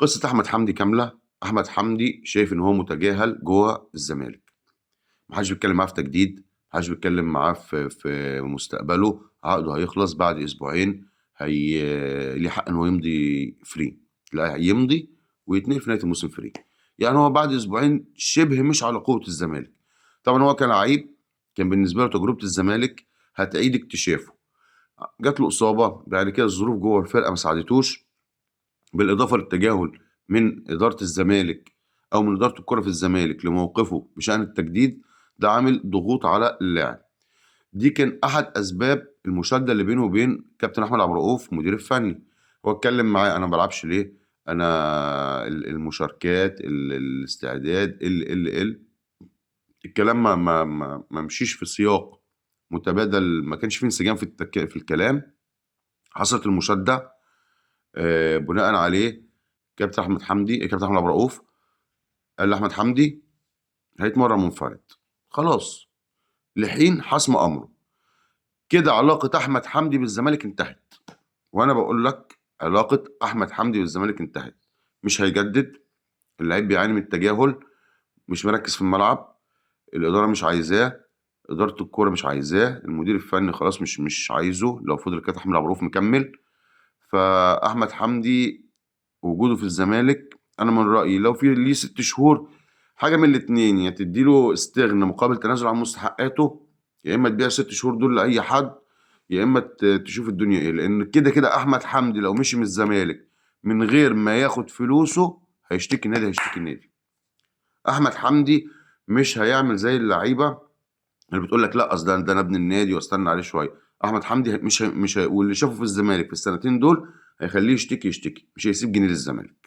قصة أحمد حمدي كاملة. أحمد حمدي شايف إن هو متجاهل جوه الزمالك، محدش بيتكلم معاه في تجديد، محدش بيتكلم معاه في مستقبله، عقده هيخلص بعد أسبوعين، ليه حق إن هو يمضي فري، لا يمضي ويتنقل في نهاية الموسم فري. يعني هو بعد أسبوعين شبه مش على قوة الزمالك. طبعا هو كان لعيب، كان بالنسبة له تجربة الزمالك هتعيد اكتشافه. جات له إصابة، بعد كده الظروف جوه الفرقة ما ساعدتوش، بالإضافة للتجاهل من إدارة الزمالك أو من إدارة الكرة في الزمالك لموقفه بشأن التجديد، ده عامل ضغوط على اللاعب. دي كان أحد أسباب المشادة اللي بينه وبين كابتن أحمد عبد الرؤوف مدير الفني. هو اتكلم معاه: أنا ما بلعبش ليه؟ أنا المشاركات، الاستعداد، الكلام ما مشيش في سياق متبادل، ما كانش فيه انسجام في الكلام. حصلت المشادة، بناء عليه كابتن احمد عبد الرؤوف قال لاحمد حمدي هيتمرن منفرد خلاص لحين حسم امره. كده علاقه احمد حمدي بالزمالك انتهت، وانا بقول لك علاقه احمد حمدي بالزمالك انتهت. مش هيجدد، اللعيب بيعاني من التجاهل، مش مركز في الملعب، الاداره مش عايزاه، اداره الكوره مش عايزاه، المدير الفني خلاص مش عايزه لو فضل كابتن احمد عبد الرؤوف مكمل. فاحمد حمدي وجوده في الزمالك، انا من رايي لو في ليه 6 شهور، حاجه من الاتنين: يا تديله استغنى مقابل تنازل عن مستحقاته، يا اما تبيع 6 شهور دول لاي حد، يا اما تشوف الدنيا ايه. لان كده كده احمد حمدي لو مشي من الزمالك من غير ما ياخد فلوسه هيشتكي النادي، هيشتكي النادي. احمد حمدي مش هيعمل زي اللعيبه اللي بتقول لك لا اصل ده انا ابن النادي واستنى عليه شويه. احمد حمدي مش واللي شافه في الزمالك في السنتين دول هيخليه يشتكي، مش هيسيب جنيه للزمالك.